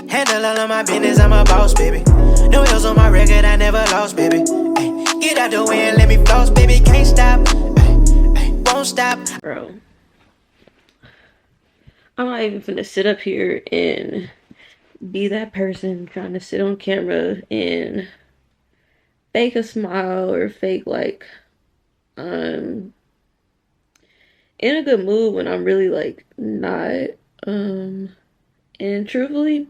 Handle all of my business, I'm a boss, baby. No hills on my record, I never lost, baby. Ay, get out the way and let me floss, baby. Can't stop, ay, won't stop. Bro, I'm not even finna sit up here and be that person trying to sit on camera and fake a smile or fake like I'm in a good mood when I'm really like not. Um, and truthfully,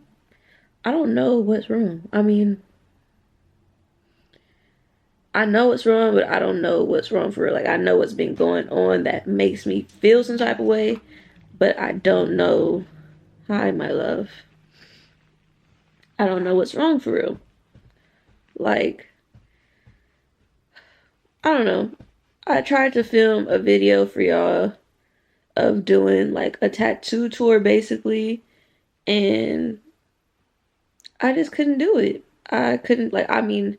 I don't know what's wrong. I mean, I know what's wrong, but I don't know what's wrong for real. Like, I know what's been going on that makes me feel some type of way, but I don't know. Hi, my love. I don't know what's wrong for real. Like, I don't know. I tried to film a video for y'all of doing like a tattoo tour basically, and I just couldn't do it. I couldn't, like, I mean,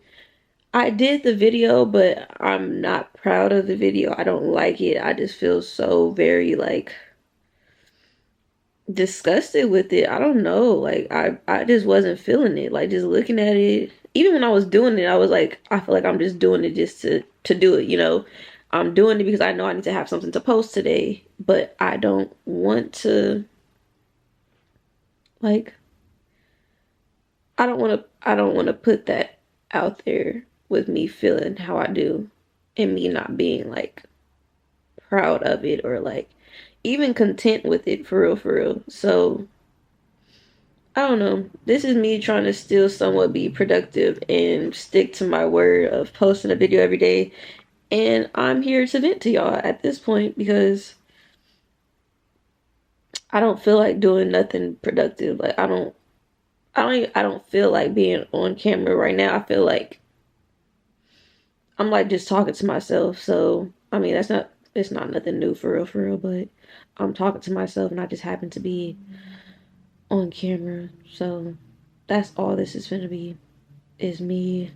I did the video, but I'm not proud of the video. I don't like it. I just feel so very like disgusted with it. I don't know. Like I just wasn't feeling it. Like just looking at it. Even when I was doing it, I was like, I feel like I'm just doing it just to do it, you know. I'm doing it because I know I need to have something to post today, but I don't want to like I don't want to put that out there with me feeling how I do and me not being like proud of it or like even content with it for real for real. So I don't know. This is me trying to still somewhat be productive and stick to my word of posting a video every day. And I'm here to vent to y'all at this point because I don't feel like doing nothing productive. Like I don't feel like being on camera right now. I feel like I'm like just talking to myself. So I mean it's not nothing new for real, but I'm talking to myself and I just happen to be on camera. So that's all this is gonna be is me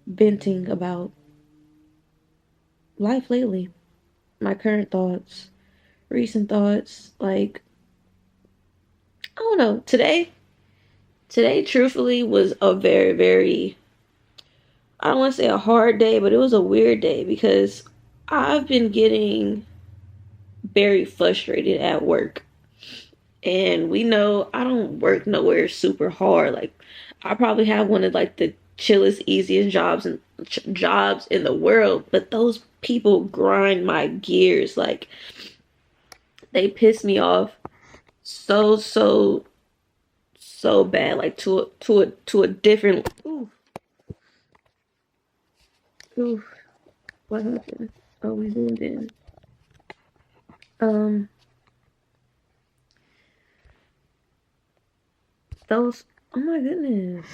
venting about life lately. My current thoughts, recent thoughts, like I don't know. Today truthfully was a very, very I don't want to say a hard day, but it was a weird day because I've been getting very frustrated at work. And we know I don't work nowhere super hard. Like I probably have one of like the chillest, easiest jobs in the world, but those people grind my gears. Like they piss me off so bad. Like to a different. Ooh, ooh, what happened? Oh, we zoomed in. Um, those. Oh my goodness,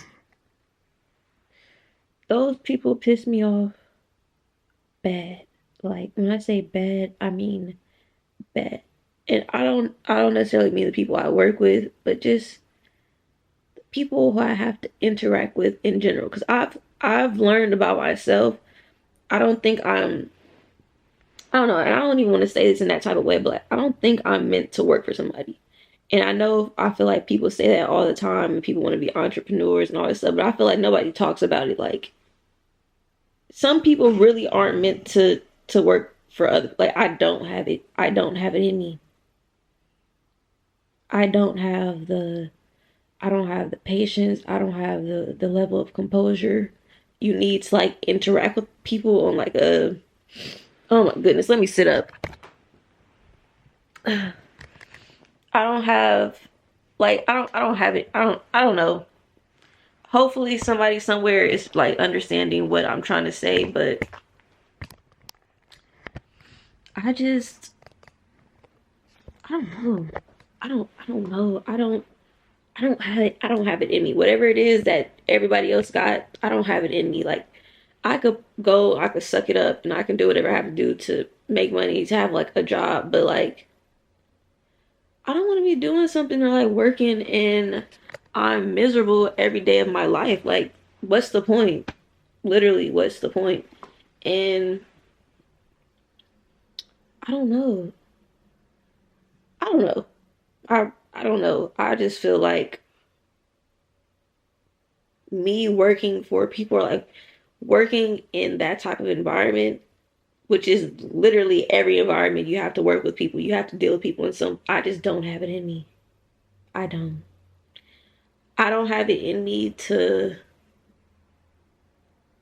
those people piss me off bad. Like when I say bad, I mean bad. And I don't necessarily mean the people I work with, but just people who I have to interact with in general. Because I've learned about myself. I don't think I don't know, and I don't even want to say this in that type of way, but like, I don't think I'm meant to work for somebody. And I know I feel like people say that all the time and people want to be entrepreneurs and all this stuff, but I feel like nobody talks about it. Like some people really aren't meant to work for other like I don't have it. I don't have it in me. I don't have the I don't have the patience. I don't have the level of composure you need to like interact with people on like a oh my goodness, let me sit up. I don't have like I don't have it. I don't know. Hopefully somebody somewhere is like understanding what I'm trying to say, but I just I don't know. I don't know. I don't have it in me. Whatever it is that everybody else got, I don't have it in me. Like I could suck it up and I can do whatever I have to do to make money, to have like a job, but like I don't want to be doing something or like working and I'm miserable every day of my life. Like what's the point? Literally, what's the point? And I don't know. I don't know. I don't know. I just feel like me working for people, or like working in that type of environment, which is literally every environment. You have to work with people, you have to deal with people, and some I just don't have it in me. I don't. I don't have it in me to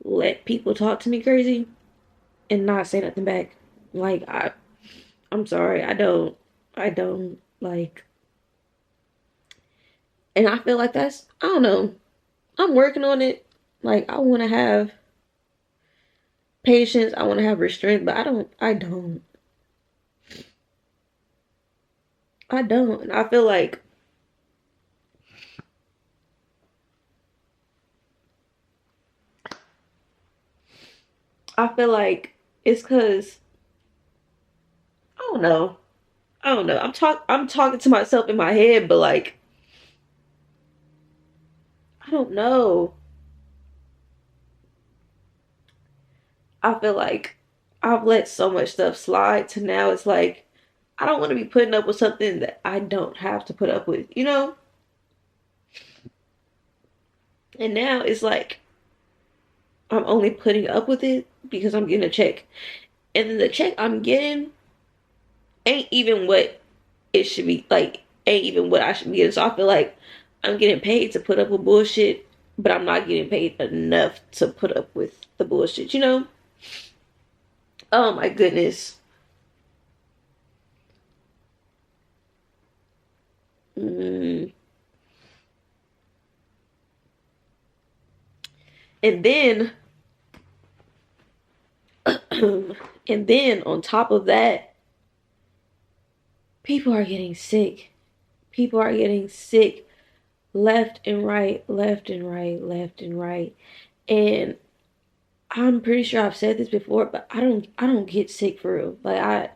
let people talk to me crazy and not say nothing back. Like I'm sorry, I don't. I don't like, and I feel like that's, I don't know. I'm working on it. Like I want to have patience. I want to have restraint, but I don't. I don't. I don't. And I feel like it's because I don't know. I don't know. I'm talking to myself in my head, but like I don't know. I feel like I've let so much stuff slide to now it's like I don't want to be putting up with something that I don't have to put up with, you know? And now it's like I'm only putting up with it because I'm getting a check. And then the check I'm getting ain't even what it should be, like ain't even what I should be getting. So I feel like I'm getting paid to put up with bullshit, but I'm not getting paid enough to put up with the bullshit, you know? Oh my goodness. Mm. And then and then on top of that, people are getting sick. People are getting sick left and right, left and right, left and right. And I'm pretty sure I've said this before, but I don't get sick for real. Like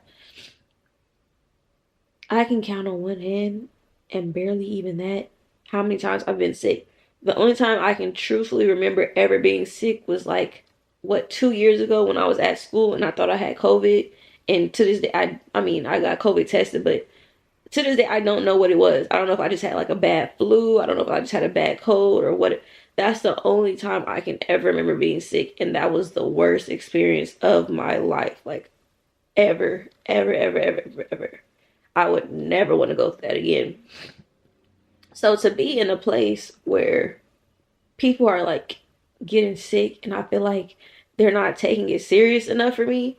I can count on one hand, and barely even that, how many times I've been sick. The only time I can truthfully remember ever being sick was like, what, 2 years ago when I was at school and I thought I had COVID. And to this day, I mean, I got COVID tested, but to this day, I don't know what it was. I don't know if I just had like a bad flu. I don't know if I just had a bad cold or what. That's the only time I can ever remember being sick. And that was the worst experience of my life. Like, ever, ever, ever, ever, ever, ever. I would never want to go through that again. So to be in a place where people are like getting sick and I feel like they're not taking it serious enough for me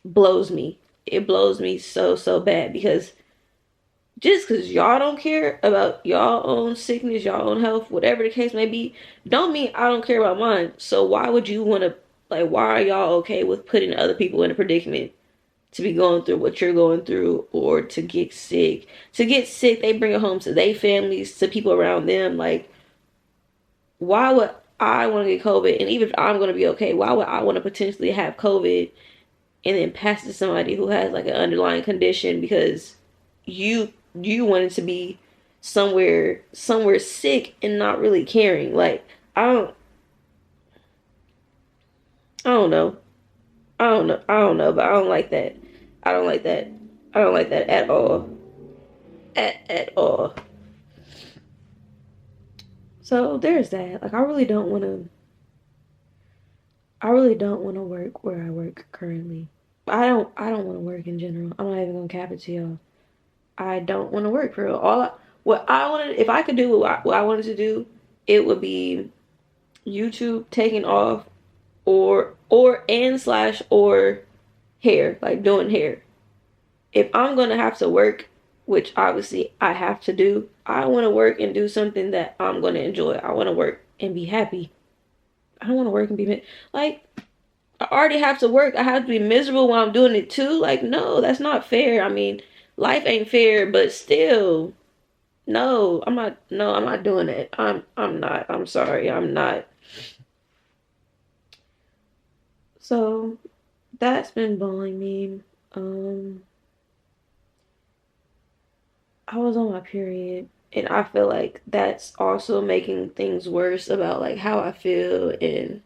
blows me. It blows me so, so bad because just because y'all don't care about y'all own sickness, y'all own health, whatever the case may be, don't mean I don't care about mine. So why would you want to, like, why are y'all okay with putting other people in a predicament to be going through what you're going through or to get sick? To get sick, they bring it home to their families, to people around them. Like, why would I want to get COVID? And even if I'm going to be okay, why would I want to potentially have COVID and then pass it to somebody who has like an underlying condition because you wanted to be somewhere sick and not really caring? Like, I don't know. I don't know, but I don't like that. I don't like that. I don't like that at all. At all. So there's that. Like I really don't want to work where I work currently. I don't want to work in general. I'm not even gonna cap it to y'all. I don't want to work for real. What I wanted, if I could do what I wanted to do, it would be YouTube taking off, or and slash or hair, like doing hair. If I'm gonna have to work, which obviously I have to do, I want to work and do something that I'm gonna enjoy. I want to work and be happy. I don't want to work and be like, I already have to work. I have to be miserable while I'm doing it too. Like, no, that's not fair. I mean, life ain't fair, but still, no, I'm not. No, I'm not doing it. I'm not. I'm sorry. I'm not. So that's been bothering me. Um, I was on my period, and I feel like that's also making things worse about like how I feel and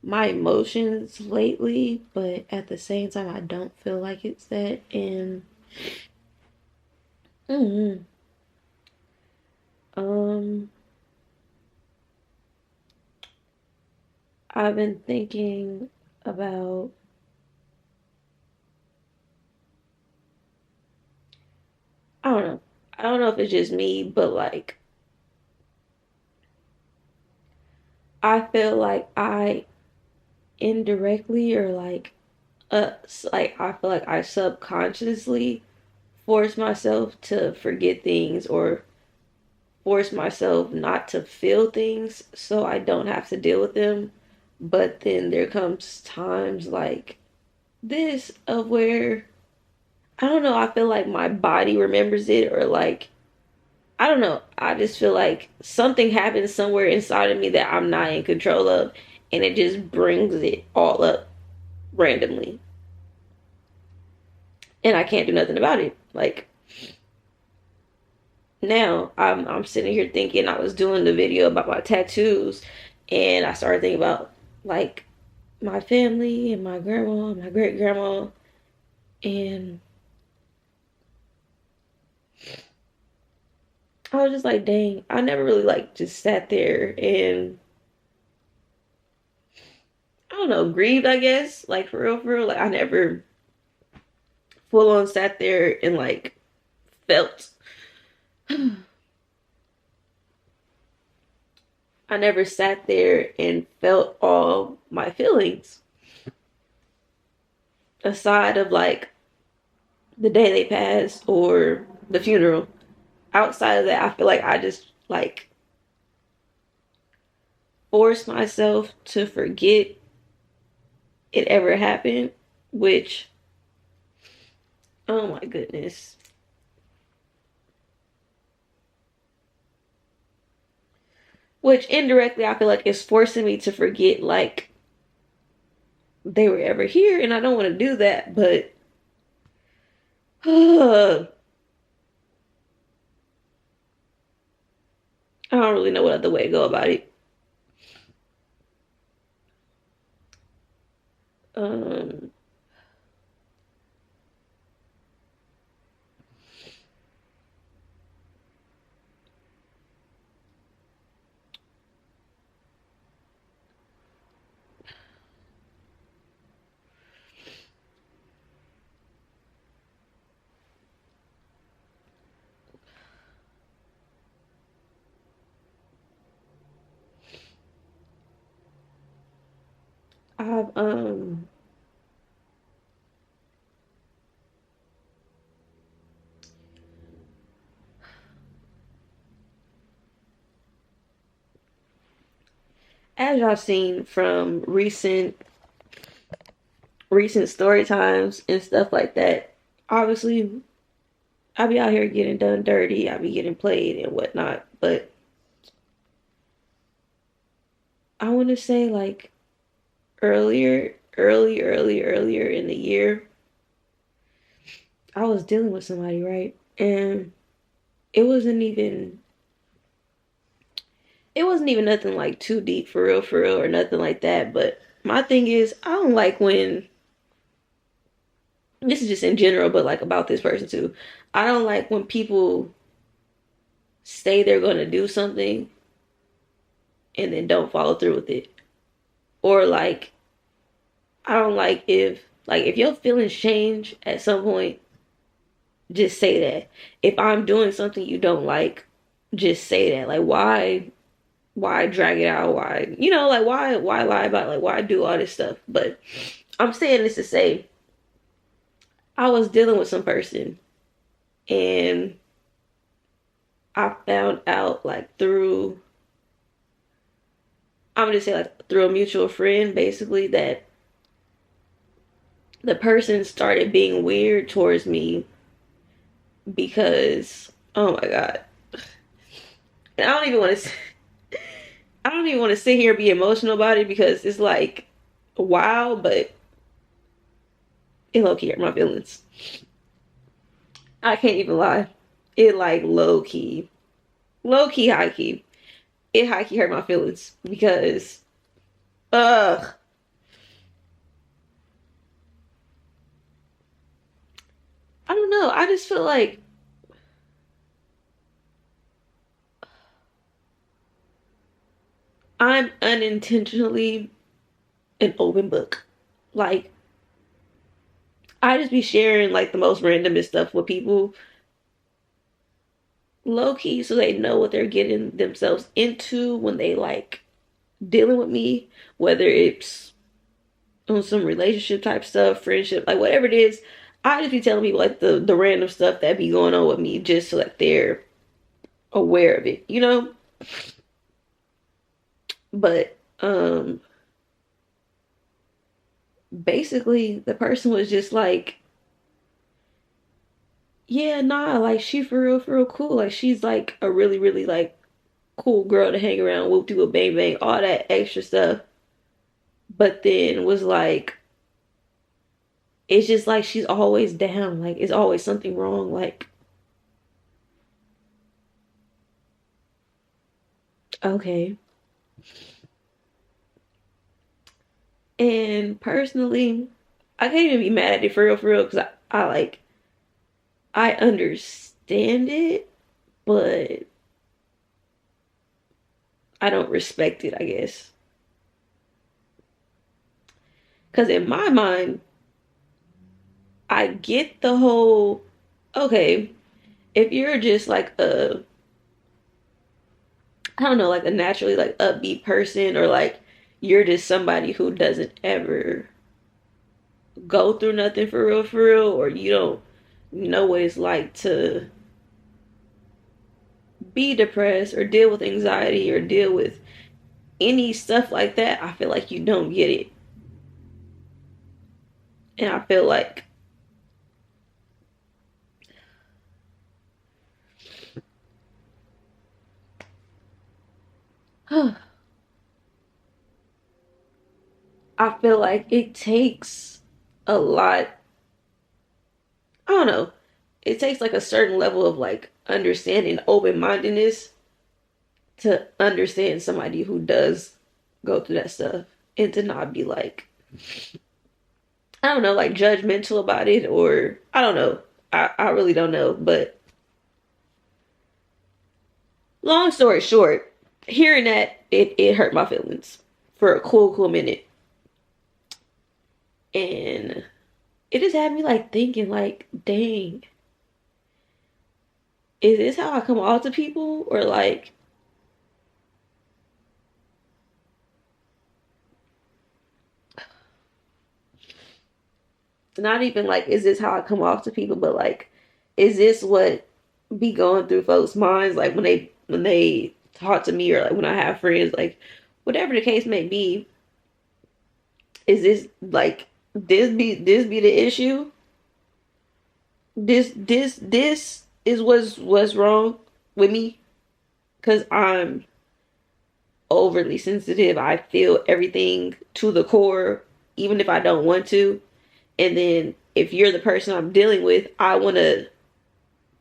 my emotions lately. But at the same time, I don't feel like it's that. And mm, um, I've been thinking about, I don't know. I don't know if it's just me, but like I feel like I indirectly or like I feel like I subconsciously force myself to forget things or force myself not to feel things so I don't have to deal with them. But then there comes times like this of where I don't know, I feel like my body remembers it or like I don't know. I just feel like something happens somewhere inside of me that I'm not in control of and it just brings it all up randomly. And I can't do nothing about it. Like now I'm sitting here thinking I was doing the video about my tattoos and I started thinking about like my family and my grandma, my great grandma, and I was just like, dang, I never really like just sat there and I don't know, grieved, I guess, like for real. Like I never full on sat there and like felt. I never sat there and felt all my feelings aside of like the day they passed or the funeral. Outside of that, I feel like I just like forced myself to forget it ever happened, which, oh my goodness. Which indirectly I feel like is forcing me to forget like they were ever here, and I don't want to do that, but I don't really know what other way to go about it. Um, I've as y'all seen from recent story times and stuff like that, obviously I be out here getting done dirty, I be getting played and whatnot. But I want to say like earlier in the year, I was dealing with somebody, right? And it wasn't even it wasn't even nothing like too deep for real, or nothing like that. But my thing is, I don't like when this is just in general, but like about this person too. I don't like when people say they're going to do something and then don't follow through with it. Or like, I don't like if your feelings change at some point, just say that. If I'm doing something you don't like, just say that. Like, why drag it out? Why, like why lie about it? Like why do all this stuff? But I'm saying this to say I was dealing with some person and I found out like through I'm gonna say like through a mutual friend basically that the person started being weird towards me because oh my god. And I don't even want to sit here and be emotional about it because it's like wow, but it low key hurt my feelings. I can't even lie. It like low key, high key. It high key hurt my feelings because, ugh, I don't know. I just feel like I'm unintentionally. an open book. Like, I just be sharing like the most randomest stuff with people, low key, so they know what they're getting themselves into when they like dealing with me, whether it's on some relationship type stuff, friendship, like whatever it is. I just be telling people like the random stuff that be going on with me, just so that they're aware of it, you know. But basically the person was just like, yeah, nah, like she for real cool. Like she's like a really, really like cool girl to hang around, whoop de whoop bang bang, all that extra stuff. But then was like, it's just like she's always down. Like it's always something wrong. Like, okay. And personally, I can't even be mad at it for real, because I like, I understand it, but I don't respect it, I guess. Because in my mind, I get the whole, okay, if you're just like I don't know, like a naturally like upbeat person, or like you're just somebody who doesn't ever go through nothing for real, or you don't know what it's like to be depressed or deal with anxiety or deal with any stuff like that, I feel like you don't get it. And I feel like I feel like it takes a lot. I don't know. It takes like a certain level of like understanding, open mindedness, to understand somebody who does go through that stuff, and to not be like, I don't know, like judgmental about it, or I don't know. I really don't know. But long story short, hearing that, it hurt my feelings for a cool minute. And it just had me like thinking, like, dang, is this how I come off to people? Or like, not even like, is this how I come off to people, but like, is this what be going through folks' minds, like when they talk to me, or like when I have friends, like whatever the case may be, is this like, this be the issue? This is what's wrong with me, because I'm overly sensitive. I feel everything to the core, even if I don't want to. And then if you're the person I'm dealing with, I want to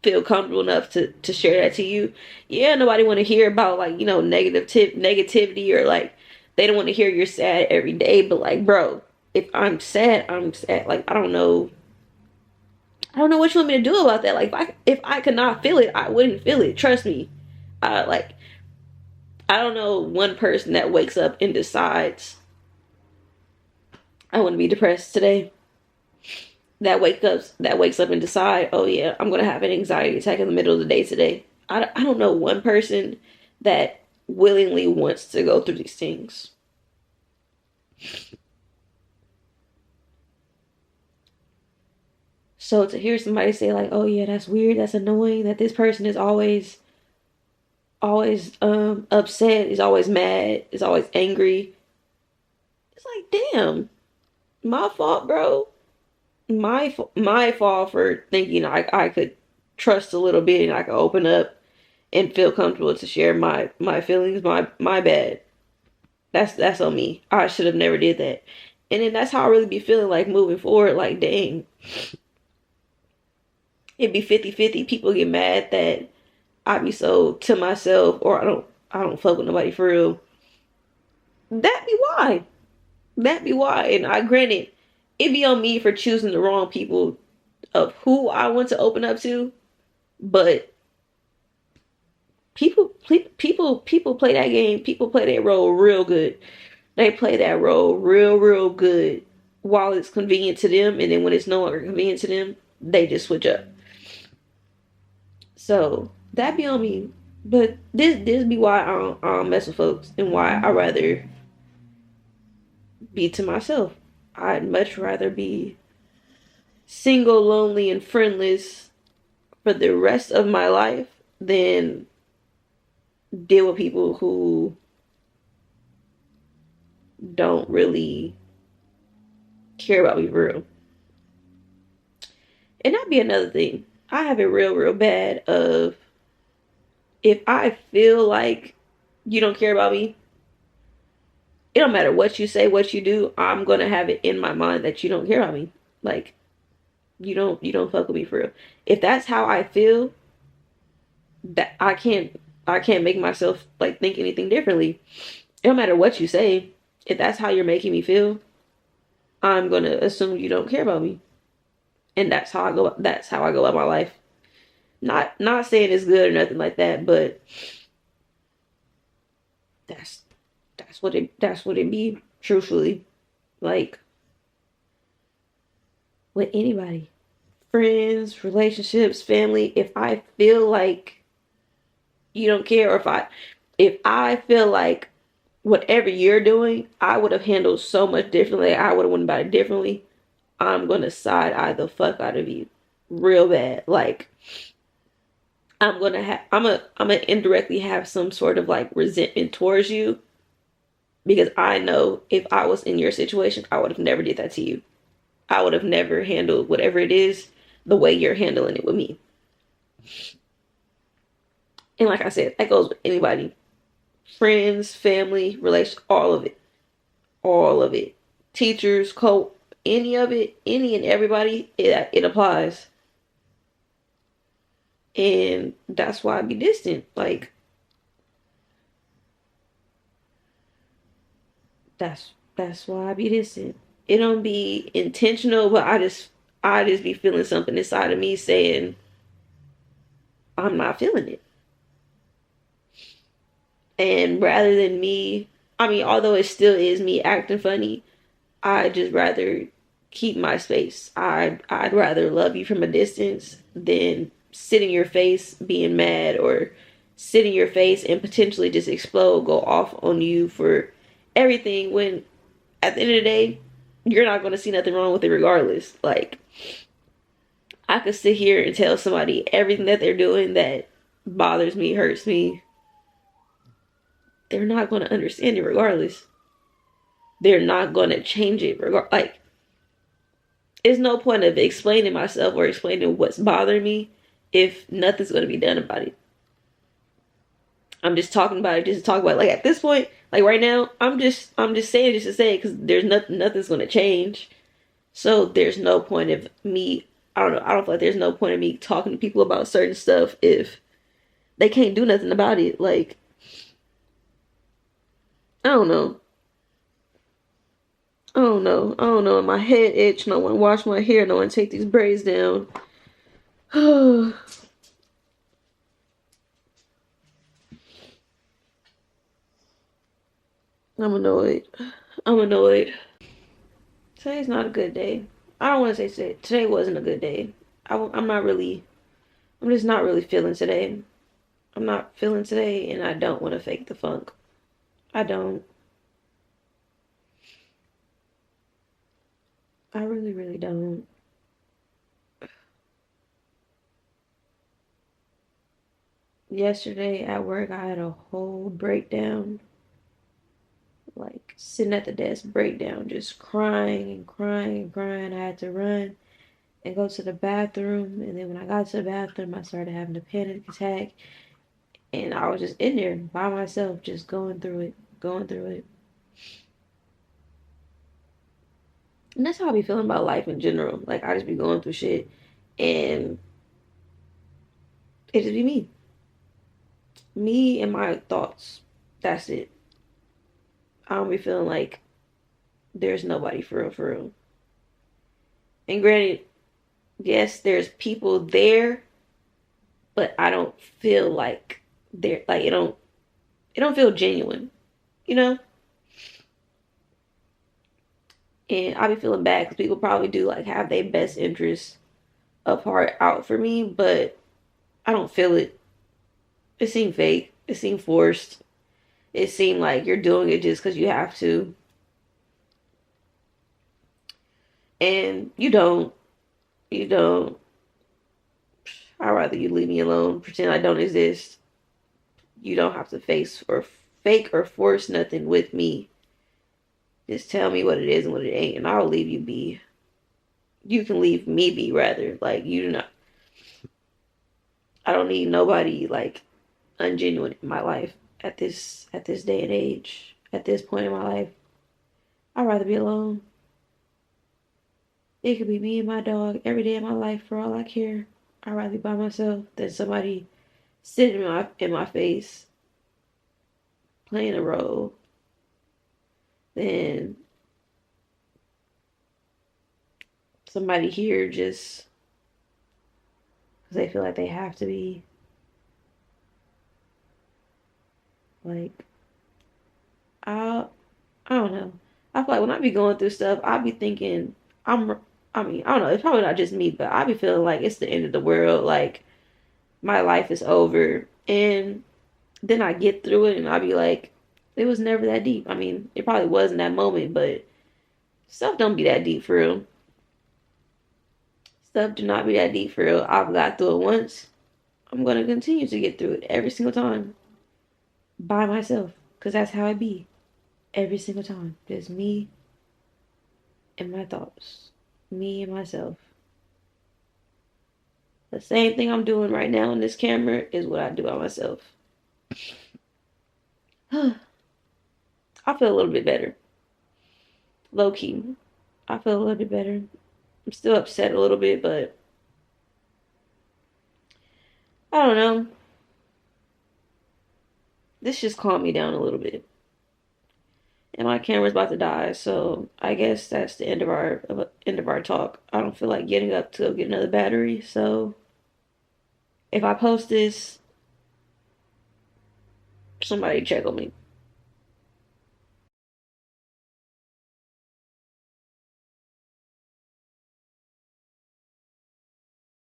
feel comfortable enough to share that to you. Yeah, nobody want to hear about like, negativity, or like they don't want to hear you're sad every day. But like, bro, if I'm sad, I'm sad. Like, I don't know what you want me to do about that. Like, if I could not feel it, I wouldn't feel it. Trust me. Like, I don't know one person that wakes up and decides, I want to be depressed today. That wakes up and decide, oh yeah, I'm gonna have an anxiety attack in the middle of the day today. I don't know one person that willingly wants to go through these things. So to hear somebody say like, oh yeah, that's weird, that's annoying, that this person is always upset, is always mad, is always angry. It's like, damn, my fault, bro. My fault for thinking I could trust a little bit, and I could open up and feel comfortable to share my feelings. My bad. That's on me. I should have never did that. And then that's how I really be feeling like moving forward. Like, dang, it'd be 50-50. People get mad that I be so to myself, or I don't fuck with nobody for real. That be why. That be why. And I granted, it be on me for choosing the wrong people of who I want to open up to. But people play that game. People play that role real good. They play that role real good while it's convenient to them, and then when it's no longer convenient to them, they just switch up. So that be on me. But this be why I don't mess with folks, and why I rather be to myself. I'd much rather be single, lonely, and friendless for the rest of my life than deal with people who don't really care about me for real. And that'd be another thing. I have it real bad of, if I feel like you don't care about me, it don't matter what you say, what you do, I'm gonna have it in my mind that you don't care about me. Like, you don't fuck with me for real. If that's how I feel, that I can't make myself like think anything differently. It don't matter what you say. If that's how you're making me feel, I'm gonna assume you don't care about me. And that's how I go about my life. Not saying it's good or nothing like that, but that's that's what it be, truthfully. Like, with anybody. Friends, relationships, family, if I feel like you don't care, or if I feel like whatever you're doing, I would have handled so much differently, I would have went about it differently, I'm gonna side eye the fuck out of you real bad. Like, I'm gonna indirectly have some sort of like resentment towards you, because I know if I was in your situation, I would have never did that to you. I would have never handled whatever it is the way you're handling it with me. And like I said, that goes with anybody. Friends, family, relations, all of it. All of it. Teachers, any of it, any and everybody, it applies. And that's why I be distant. Like, that's why I be distant. It don't be intentional, but I just be feeling something inside of me saying I'm not feeling it. And rather than me, I mean, although it still is me acting funny, I just rather keep my space. I'd rather love you from a distance than sit in your face being mad, or sit in your face and potentially just explode, go off on you for everything, when at the end of the day, you're not going to see nothing wrong with it regardless. Like, I could sit here and tell somebody everything that they're doing that bothers me, hurts me. They're not going to understand it regardless. They're not going to change it. Like, there's no point of explaining myself or explaining what's bothering me if nothing's going to be done about it. I'm just talking about it just to talk about it. Like, at this point, like right now, I'm just saying it just to say it, because there's nothing's going to change. So there's no point of me. I don't know. I don't feel like there's no point of me talking to people about certain stuff if they can't do nothing about it. Like, I don't know. I don't know. I don't know. My head itch. And I want to wash my hair. And I want to take these braids down. I'm annoyed. I'm annoyed. Today's not a good day. I don't want to say today wasn't a good day. I'm not really. I'm just not really feeling today. I'm not feeling today, and I don't want to fake the funk. I don't. I really don't. Yesterday at work, I had a whole breakdown. Like, sitting at the desk, breakdown, just crying and crying and crying. I had to run and go to the bathroom. And then when I got to the bathroom, I started having a panic attack. And I was just in there by myself, just going through it, going through it. And that's how I be feeling about life in general. Like, I just be going through shit. And it just be me. Me and my thoughts. That's it. I don't be feeling like there's nobody for real, for real. And granted, yes, there's people there, but I don't feel like they're like, it don't feel genuine, you know? And I be feeling bad because people probably do like have their best interests of heart out for me, but I don't feel it. It seemed fake. It seemed forced. It seemed like you're doing it just because you have to. And you don't. You don't. I'd rather you leave me alone, pretend I don't exist. You don't have to face or fake or force nothing with me. Just tell me what it is and what it ain't, and I'll leave you be. You can leave me be, rather. Like, you do not. I don't need nobody, like, ungenuine in my life at this day and age, at this point in my life. I'd rather be alone. It could be me and my dog every day of my life for all I care. I'd rather be by myself than somebody sitting in my face playing a role than somebody here just because they feel like they have to be. Like, I I don't know. I feel like when I be going through stuff, I be thinking I'm. I mean, I don't know. It's probably not just me, but I be feeling like it's the end of the world. Like my life is over, and then I get through it, and I be like, it was never that deep. I mean, it probably was in that moment, but stuff don't be that deep for real. Stuff do not be that deep for real. I've got through it once. I'm gonna continue to get through it every single time by myself, cause that's how it be every single time. Just me and my thoughts, me and myself. The same thing I'm doing right now on this camera is what I do by myself. I feel a little bit better. Low key. I feel a little bit better. I'm still upset a little bit, but I don't know. This just calmed me down a little bit. And my camera's about to die, so I guess that's the end of our talk. I don't feel like getting up to go get another battery, so if I post this, somebody check on me.